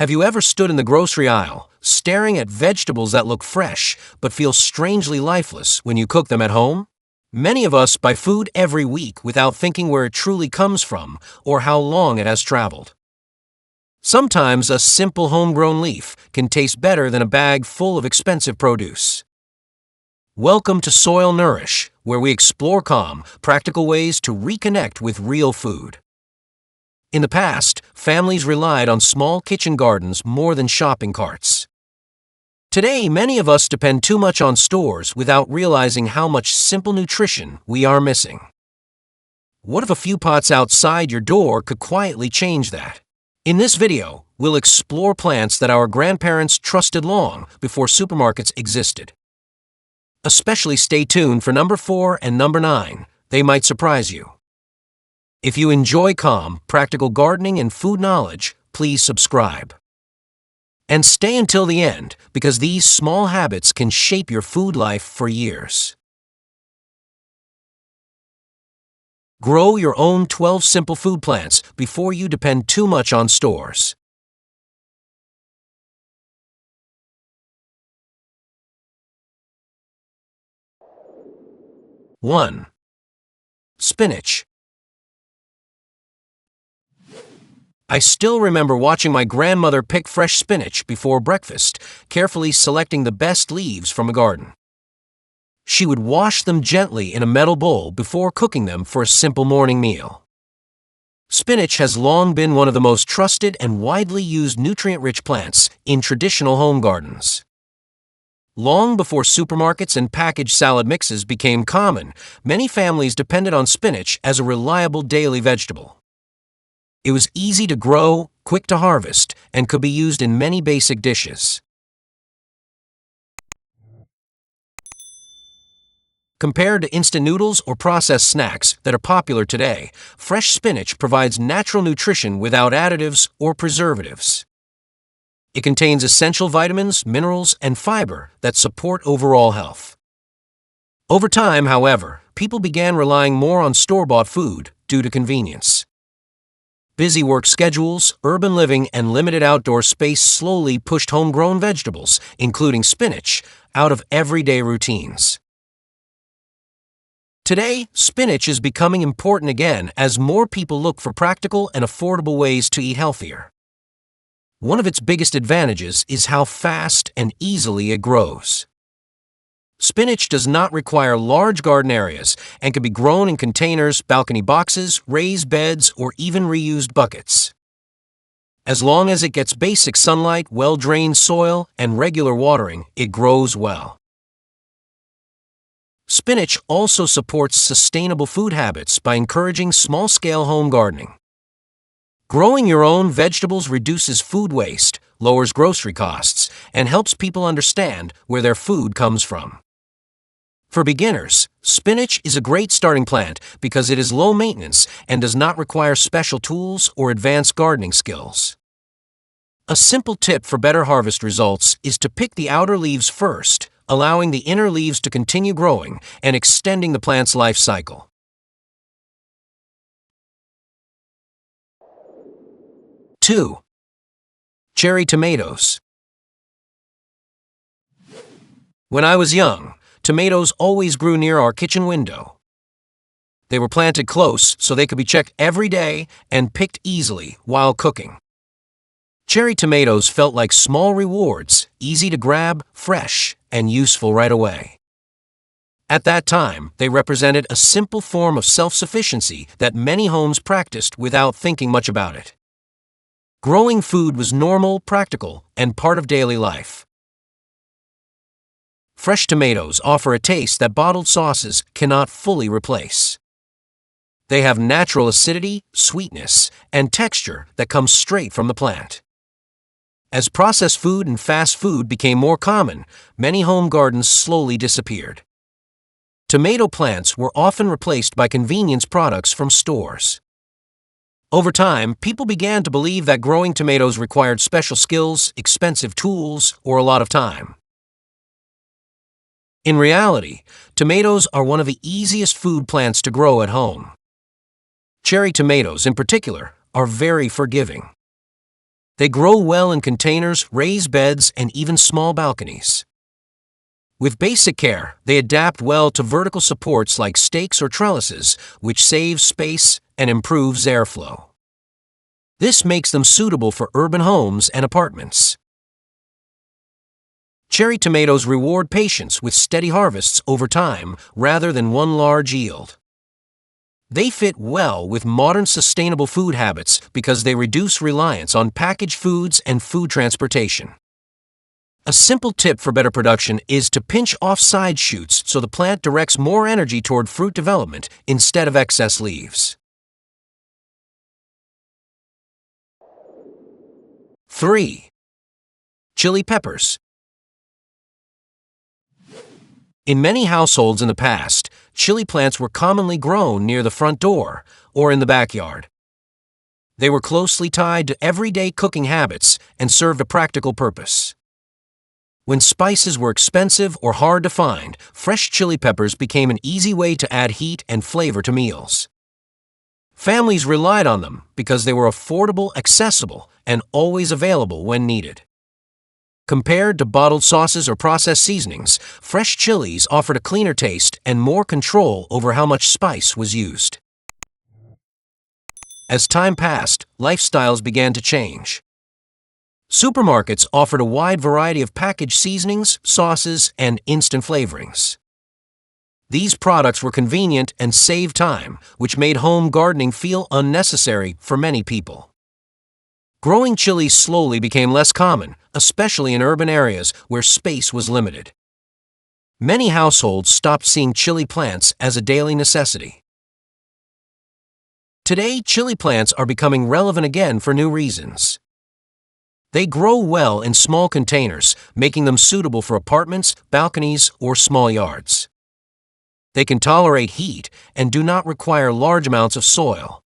Have you ever stood in the grocery aisle, staring at vegetables that look fresh but feel strangely lifeless when you cook them at home? Many of us buy food every week without thinking where it truly comes from or how long it has traveled. Sometimes a simple homegrown leaf can taste better than a bag full of expensive produce. Welcome to Soil Nourish, where we explore calm, practical ways to reconnect with real food. In the past, families relied on small kitchen gardens more than shopping carts. Today, many of us depend too much on stores without realizing how much simple nutrition we are missing. What if a few pots outside your door could quietly change that? In this video, we'll explore plants that our grandparents trusted long before supermarkets existed. Especially stay tuned for number 4 and number 9. They might surprise you. If you enjoy calm, practical gardening and food knowledge, please subscribe. And stay until the end, because these small habits can shape your food life for years. Grow your own 12 simple food plants before you depend too much on stores. One. Spinach. I still remember watching my grandmother pick fresh spinach before breakfast, carefully selecting the best leaves from a garden. She would wash them gently in a metal bowl before cooking them for a simple morning meal. Spinach has long been one of the most trusted and widely used nutrient-rich plants in traditional home gardens. Long before supermarkets and packaged salad mixes became common, many families depended on spinach as a reliable daily vegetable. It was easy to grow, quick to harvest, and could be used in many basic dishes. Compared to instant noodles or processed snacks that are popular today, fresh spinach provides natural nutrition without additives or preservatives. It contains essential vitamins, minerals, and fiber that support overall health. Over time, however, people began relying more on store-bought food due to convenience. Busy work schedules, urban living, and limited outdoor space slowly pushed homegrown vegetables, including spinach, out of everyday routines. Today, spinach is becoming important again as more people look for practical and affordable ways to eat healthier. One of its biggest advantages is how fast and easily it grows. Spinach does not require large garden areas and can be grown in containers, balcony boxes, raised beds, or even reused buckets. As long as it gets basic sunlight, well-drained soil, and regular watering, it grows well. Spinach also supports sustainable food habits by encouraging small-scale home gardening. Growing your own vegetables reduces food waste, lowers grocery costs, and helps people understand where their food comes from. For beginners, spinach is a great starting plant because it is low maintenance and does not require special tools or advanced gardening skills. A simple tip for better harvest results is to pick the outer leaves first, allowing the inner leaves to continue growing and extending the plant's life cycle. Two. Cherry tomatoes. When I was young, tomatoes always grew near our kitchen window. They were planted close so they could be checked every day and picked easily while cooking. Cherry tomatoes felt like small rewards, easy to grab, fresh, and useful right away. At that time, they represented a simple form of self-sufficiency that many homes practiced without thinking much about it. Growing food was normal, practical, and part of daily life. Fresh tomatoes offer a taste that bottled sauces cannot fully replace. They have natural acidity, sweetness, and texture that comes straight from the plant. As processed food and fast food became more common, many home gardens slowly disappeared. Tomato plants were often replaced by convenience products from stores. Over time, people began to believe that growing tomatoes required special skills, expensive tools, or a lot of time. In reality, tomatoes are one of the easiest food plants to grow at home. Cherry tomatoes, in particular, are very forgiving. They grow well in containers, raised beds, and even small balconies. With basic care, they adapt well to vertical supports like stakes or trellises, which saves space and improves airflow. This makes them suitable for urban homes and apartments. Cherry tomatoes reward patience with steady harvests over time rather than one large yield. They fit well with modern sustainable food habits because they reduce reliance on packaged foods and food transportation. A simple tip for better production is to pinch off side shoots so the plant directs more energy toward fruit development instead of excess leaves. 3. Chili peppers. In many households in the past, chili plants were commonly grown near the front door or in the backyard. They were closely tied to everyday cooking habits and served a practical purpose. When spices were expensive or hard to find, fresh chili peppers became an easy way to add heat and flavor to meals. Families relied on them because they were affordable, accessible, and always available when needed. Compared to bottled sauces or processed seasonings, fresh chilies offered a cleaner taste and more control over how much spice was used. As time passed, lifestyles began to change. Supermarkets offered a wide variety of packaged seasonings, sauces, and instant flavorings. These products were convenient and saved time, which made home gardening feel unnecessary for many people. Growing chilies slowly became less common, especially in urban areas where space was limited. Many households stopped seeing chili plants as a daily necessity. Today, chili plants are becoming relevant again for new reasons. They grow well in small containers, making them suitable for apartments, balconies, or small yards. They can tolerate heat and do not require large amounts of soil.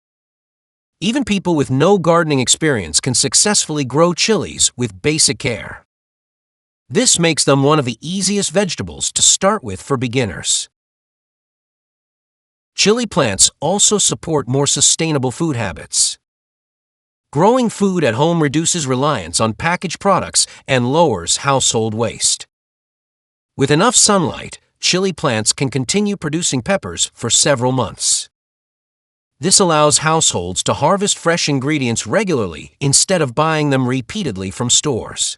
Even people with no gardening experience can successfully grow chilies with basic care. This makes them one of the easiest vegetables to start with for beginners. Chili plants also support more sustainable food habits. Growing food at home reduces reliance on packaged products and lowers household waste. With enough sunlight, chili plants can continue producing peppers for several months. This allows households to harvest fresh ingredients regularly instead of buying them repeatedly from stores.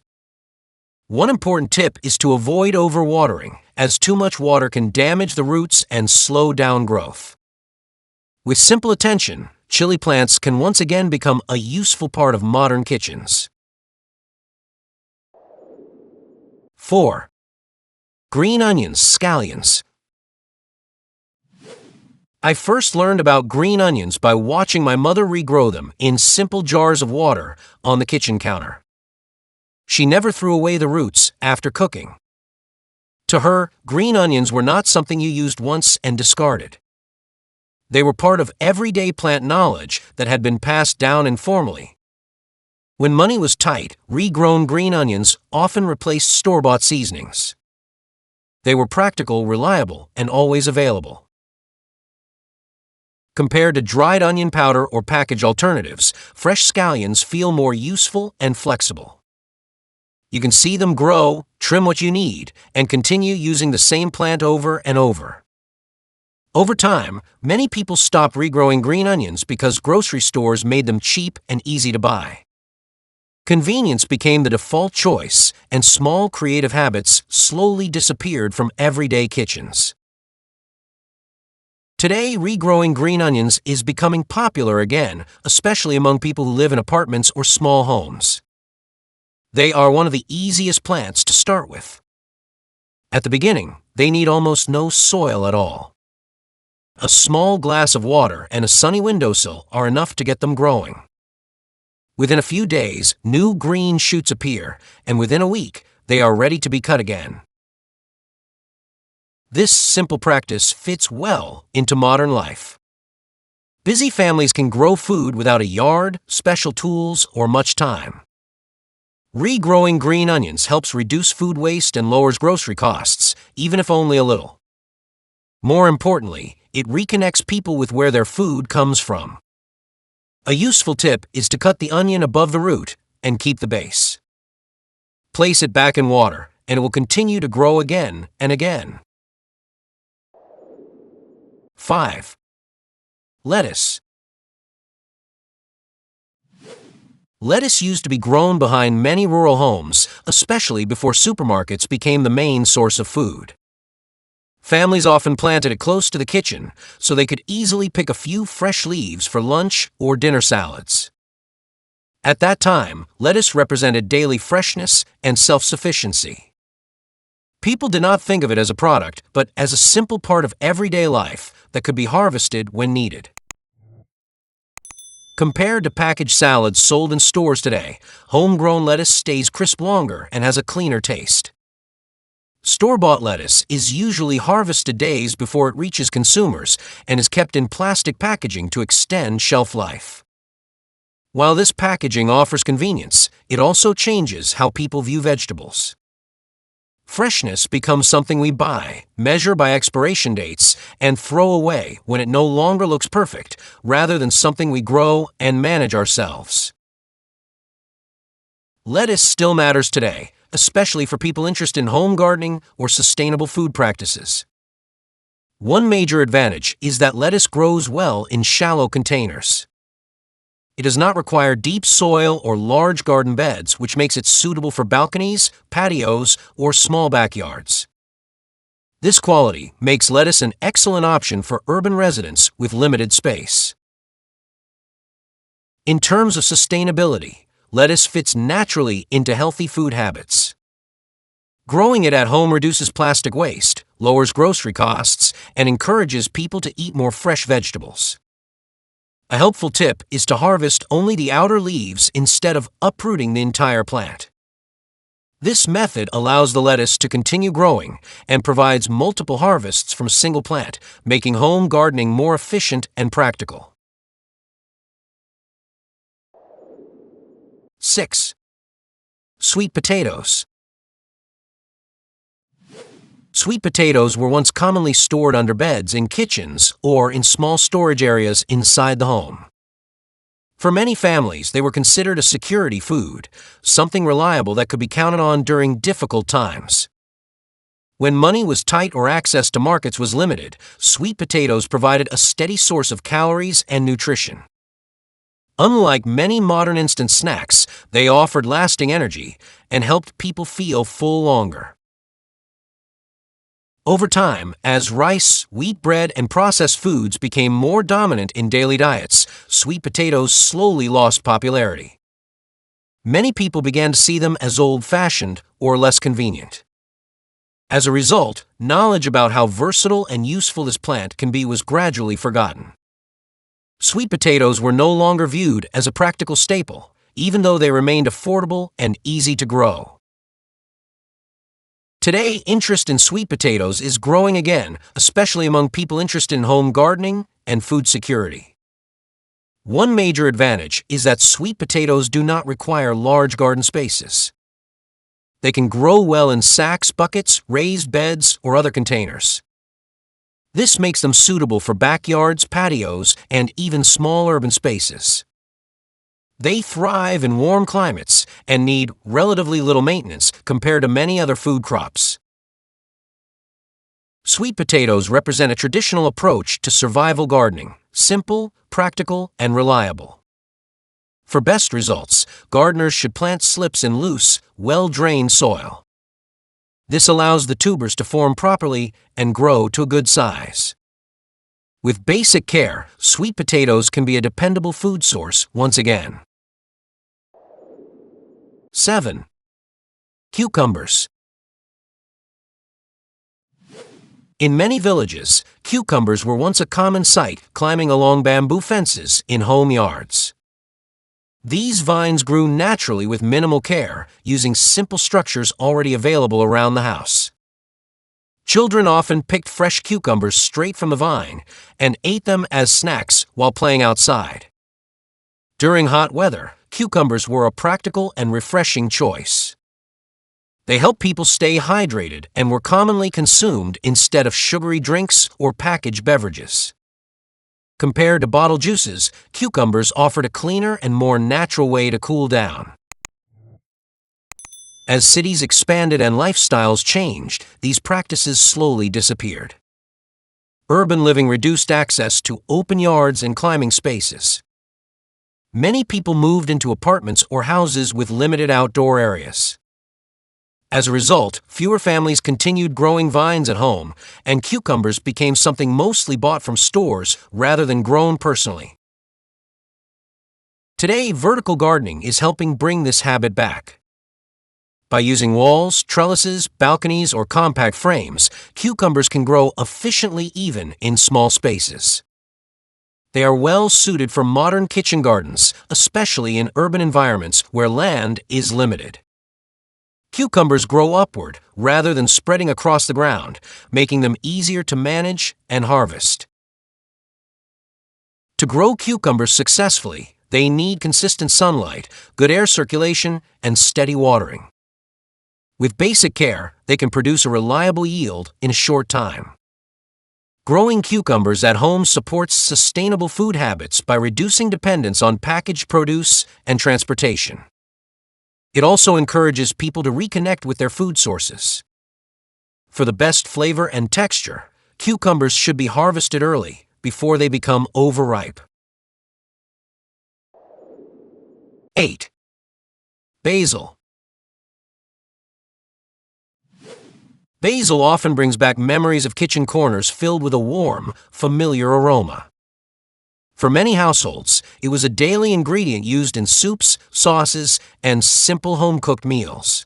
One important tip is to avoid overwatering, as too much water can damage the roots and slow down growth. With simple attention, chili plants can once again become a useful part of modern kitchens. 4. Green onions, scallions. I first learned about green onions by watching my mother regrow them in simple jars of water on the kitchen counter. She never threw away the roots after cooking. To her, green onions were not something you used once and discarded. They were part of everyday plant knowledge that had been passed down informally. When money was tight, regrown green onions often replaced store-bought seasonings. They were practical, reliable, and always available. Compared to dried onion powder or packaged alternatives, fresh scallions feel more useful and flexible. You can see them grow, trim what you need, and continue using the same plant over and over. Over time, many people stopped regrowing green onions because grocery stores made them cheap and easy to buy. Convenience became the default choice, and small creative habits slowly disappeared from everyday kitchens. Today, regrowing green onions is becoming popular again, especially among people who live in apartments or small homes. They are one of the easiest plants to start with. At the beginning, they need almost no soil at all. A small glass of water and a sunny windowsill are enough to get them growing. Within a few days, new green shoots appear, and within a week, they are ready to be cut again. This simple practice fits well into modern life. Busy families can grow food without a yard, special tools, or much time. Regrowing green onions helps reduce food waste and lowers grocery costs, even if only a little. More importantly, it reconnects people with where their food comes from. A useful tip is to cut the onion above the root and keep the base. Place it back in water, and it will continue to grow again and again. 5. Lettuce. Lettuce used to be grown behind many rural homes, especially before supermarkets became the main source of food. Families often planted it close to the kitchen, so they could easily pick a few fresh leaves for lunch or dinner salads. At that time, lettuce represented daily freshness and self-sufficiency. People did not think of it as a product, but as a simple part of everyday life that could be harvested when needed. Compared to packaged salads sold in stores today, homegrown lettuce stays crisp longer and has a cleaner taste. Store-bought lettuce is usually harvested days before it reaches consumers and is kept in plastic packaging to extend shelf life. While this packaging offers convenience, it also changes how people view vegetables. Freshness becomes something we buy, measure by expiration dates, and throw away when it no longer looks perfect, rather than something we grow and manage ourselves. Lettuce still matters today, especially for people interested in home gardening or sustainable food practices. One major advantage is that lettuce grows well in shallow containers. It does not require deep soil or large garden beds, which makes it suitable for balconies, patios, or small backyards. This quality makes lettuce an excellent option for urban residents with limited space. In terms of sustainability, lettuce fits naturally into healthy food habits. Growing it at home reduces plastic waste, lowers grocery costs, and encourages people to eat more fresh vegetables. A helpful tip is to harvest only the outer leaves instead of uprooting the entire plant. This method allows the lettuce to continue growing and provides multiple harvests from a single plant, making home gardening more efficient and practical. 6. Sweet potatoes. Sweet potatoes were once commonly stored under beds in kitchens or in small storage areas inside the home. For many families, they were considered a security food, something reliable that could be counted on during difficult times. When money was tight or access to markets was limited, sweet potatoes provided a steady source of calories and nutrition. Unlike many modern instant snacks, they offered lasting energy and helped people feel full longer. Over time, as rice, wheat bread, and processed foods became more dominant in daily diets, sweet potatoes slowly lost popularity. Many people began to see them as old-fashioned or less convenient. As a result, knowledge about how versatile and useful this plant can be was gradually forgotten. Sweet potatoes were no longer viewed as a practical staple, even though they remained affordable and easy to grow. Today, interest in sweet potatoes is growing again, especially among people interested in home gardening and food security. One major advantage is that sweet potatoes do not require large garden spaces. They can grow well in sacks, buckets, raised beds, or other containers. This makes them suitable for backyards, patios, and even small urban spaces. They thrive in warm climates and need relatively little maintenance compared to many other food crops. Sweet potatoes represent a traditional approach to survival gardening, simple, practical, and reliable. For best results, gardeners should plant slips in loose, well-drained soil. This allows the tubers to form properly and grow to a good size. With basic care, sweet potatoes can be a dependable food source once again. 7. Cucumbers. In many villages, cucumbers were once a common sight, climbing along bamboo fences in home yards. These vines grew naturally with minimal care, using simple structures already available around the house. Children often picked fresh cucumbers straight from the vine and ate them as snacks while playing outside. During hot weather, cucumbers were a practical and refreshing choice. They helped people stay hydrated and were commonly consumed instead of sugary drinks or packaged beverages. Compared to bottled juices, cucumbers offered a cleaner and more natural way to cool down. As cities expanded and lifestyles changed, these practices slowly disappeared. Urban living reduced access to open yards and climbing spaces. Many people moved into apartments or houses with limited outdoor areas. As a result, fewer families continued growing vines at home, and cucumbers became something mostly bought from stores rather than grown personally. Today, vertical gardening is helping bring this habit back. By using walls, trellises, balconies, or compact frames, cucumbers can grow efficiently even in small spaces. They are well suited for modern kitchen gardens, especially in urban environments where land is limited. Cucumbers grow upward rather than spreading across the ground, making them easier to manage and harvest. To grow cucumbers successfully, they need consistent sunlight, good air circulation, and steady watering. With basic care, they can produce a reliable yield in a short time. Growing cucumbers at home supports sustainable food habits by reducing dependence on packaged produce and transportation. It also encourages people to reconnect with their food sources. For the best flavor and texture, cucumbers should be harvested early, before they become overripe. 8. Basil. Basil often brings back memories of kitchen corners filled with a warm, familiar aroma. For many households, it was a daily ingredient used in soups, sauces, and simple home-cooked meals.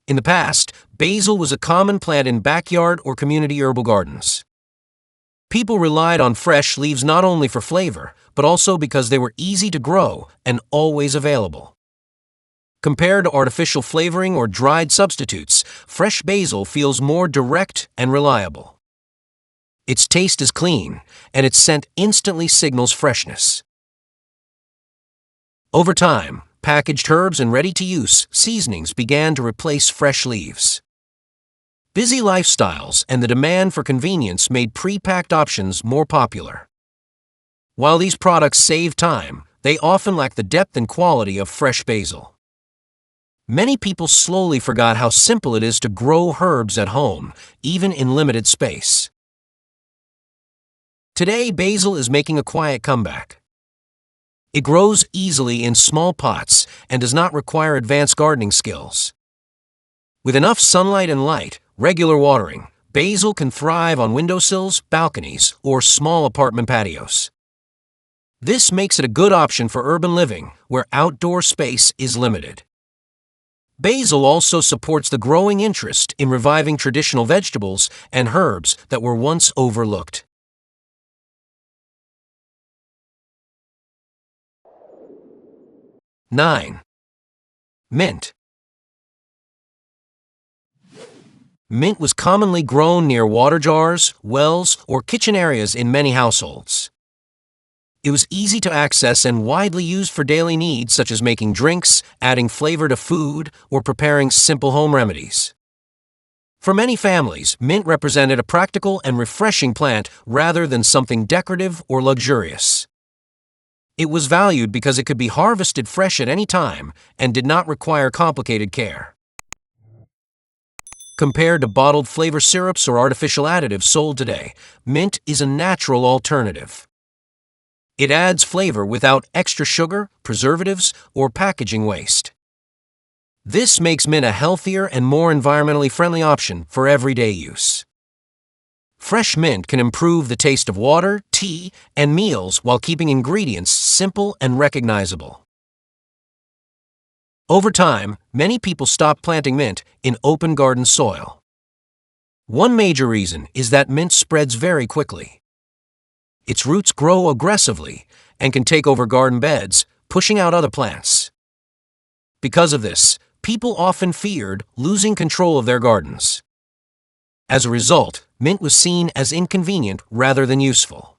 In the past, basil was a common plant in backyard or community herbal gardens. People relied on fresh leaves not only for flavor, but also because they were easy to grow and always available. Compared to artificial flavoring or dried substitutes, fresh basil feels more direct and reliable. Its taste is clean, and its scent instantly signals freshness. Over time, packaged herbs and ready-to-use seasonings began to replace fresh leaves. Busy lifestyles and the demand for convenience made pre-packed options more popular. While these products save time, they often lack the depth and quality of fresh basil. Many people slowly forgot how simple it is to grow herbs at home, even in limited space. Today, basil is making a quiet comeback. It grows easily in small pots and does not require advanced gardening skills. With enough sunlight and light, regular watering, basil can thrive on windowsills, balconies, or small apartment patios. This makes it a good option for urban living, where outdoor space is limited. Basil also supports the growing interest in reviving traditional vegetables and herbs that were once overlooked. 9. Mint. Mint was commonly grown near water jars, wells, or kitchen areas in many households. It was easy to access and widely used for daily needs such as making drinks, adding flavor to food, or preparing simple home remedies. For many families, mint represented a practical and refreshing plant rather than something decorative or luxurious. It was valued because it could be harvested fresh at any time and did not require complicated care. Compared to bottled flavor syrups or artificial additives sold today, mint is a natural alternative. It adds flavor without extra sugar, preservatives, or packaging waste. This makes mint a healthier and more environmentally friendly option for everyday use. Fresh mint can improve the taste of water, tea, and meals while keeping ingredients simple and recognizable. Over time, many people stopped planting mint in open garden soil. One major reason is that mint spreads very quickly. Its roots grow aggressively and can take over garden beds, pushing out other plants. Because of this, people often feared losing control of their gardens. As a result, mint was seen as inconvenient rather than useful.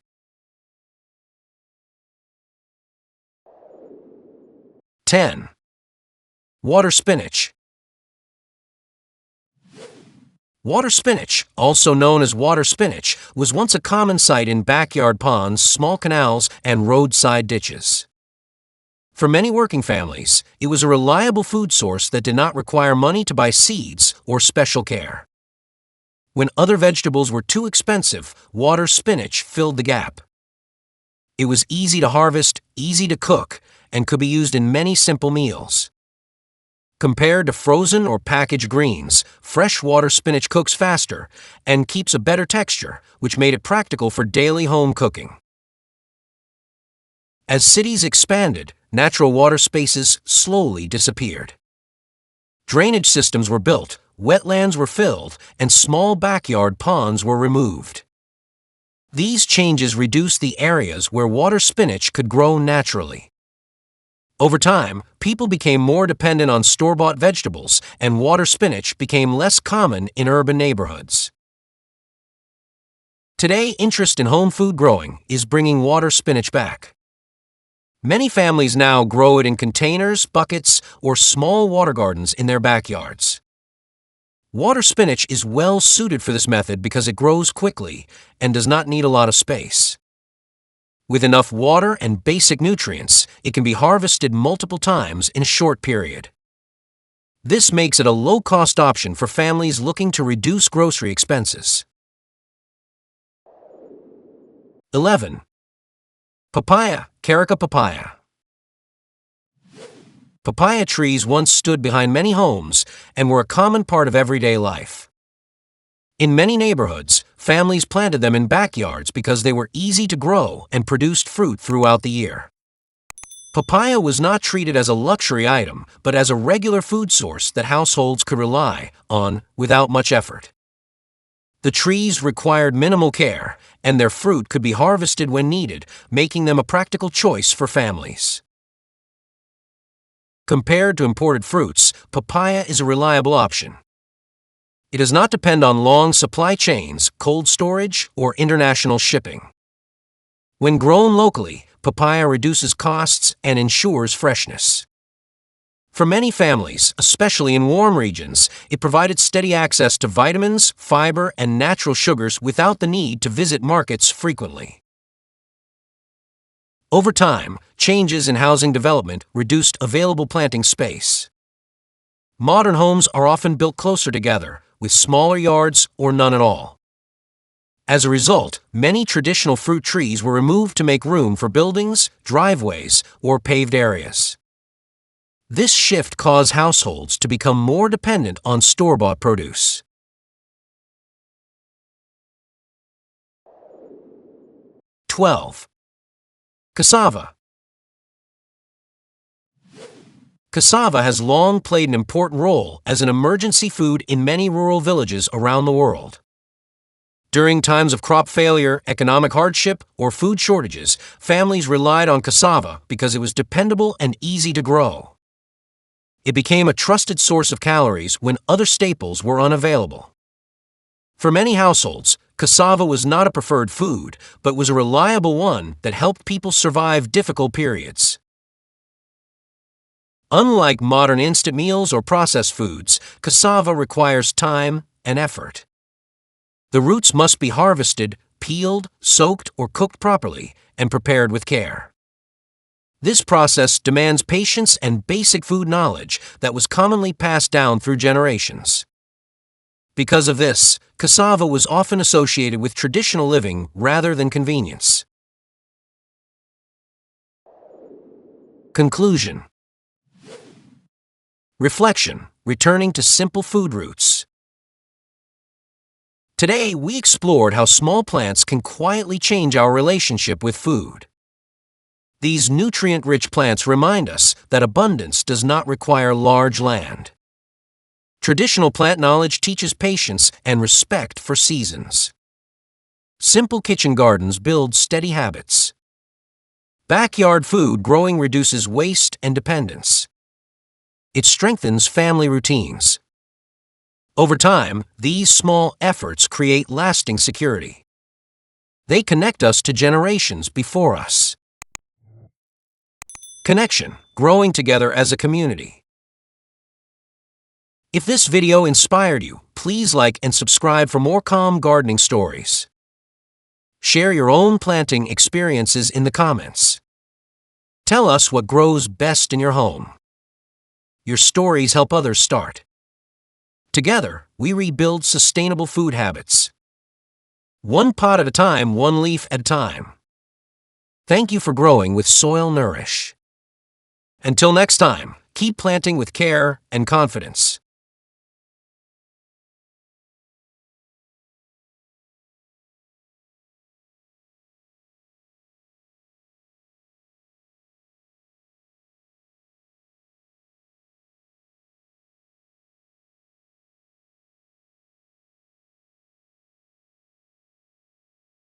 10. Water spinach. Water spinach, also known as water spinach, was once a common sight in backyard ponds, small canals, and roadside ditches. For many working families, it was a reliable food source that did not require money to buy seeds or special care. When other vegetables were too expensive, water spinach filled the gap. It was easy to harvest, easy to cook, and could be used in many simple meals. Compared to frozen or packaged greens, fresh water spinach cooks faster and keeps a better texture, which made it practical for daily home cooking. As cities expanded, natural water spaces slowly disappeared. Drainage systems were built, wetlands were filled, and small backyard ponds were removed. These changes reduced the areas where water spinach could grow naturally. Over time, people became more dependent on store-bought vegetables, and water spinach became less common in urban neighborhoods. Today, interest in home food growing is bringing water spinach back. Many families now grow it in containers, buckets, or small water gardens in their backyards. Water spinach is well suited for this method because it grows quickly and does not need a lot of space. With enough water and basic nutrients, it can be harvested multiple times in a short period. This makes it a low-cost option for families looking to reduce grocery expenses. 11. Papaya, Carica papaya. Papaya trees once stood behind many homes and were a common part of everyday life. In many neighborhoods, families planted them in backyards because they were easy to grow and produced fruit throughout the year. Papaya was not treated as a luxury item, but as a regular food source that households could rely on without much effort. The trees required minimal care, and their fruit could be harvested when needed, making them a practical choice for families. Compared to imported fruits, papaya is a reliable option. It does not depend on long supply chains, cold storage, or international shipping. When grown locally, papaya reduces costs and ensures freshness. For many families, especially in warm regions, it provided steady access to vitamins, fiber, and natural sugars without the need to visit markets frequently. Over time, changes in housing development reduced available planting space. Modern homes are often built closer together, with smaller yards or none at all. As a result, many traditional fruit trees were removed to make room for buildings, driveways, or paved areas. This shift caused households to become more dependent on store-bought produce. 12. Cassava. Cassava has long played an important role as an emergency food in many rural villages around the world. During times of crop failure, economic hardship, or food shortages, families relied on cassava because it was dependable and easy to grow. It became a trusted source of calories when other staples were unavailable. For many households, cassava was not a preferred food, but was a reliable one that helped people survive difficult periods. Unlike modern instant meals or processed foods, cassava requires time and effort. The roots must be harvested, peeled, soaked, or cooked properly, and prepared with care. This process demands patience and basic food knowledge that was commonly passed down through generations. Because of this, cassava was often associated with traditional living rather than convenience. Conclusion. Reflection, returning to simple food roots. Today, we explored how small plants can quietly change our relationship with food. These nutrient-rich plants remind us that abundance does not require large land. Traditional plant knowledge teaches patience and respect for seasons. Simple kitchen gardens build steady habits. Backyard food growing reduces waste and dependence. It strengthens family routines. Over time, these small efforts create lasting security. They connect us to generations before us. Connection, growing together as a community. If this video inspired you, please like and subscribe for more calm gardening stories. Share your own planting experiences in the comments. Tell us what grows best in your home. Your stories help others start. Together, we rebuild sustainable food habits. One pot at a time, one leaf at a time. Thank you for growing with Soil Nourish. Until next time, keep planting with care and confidence.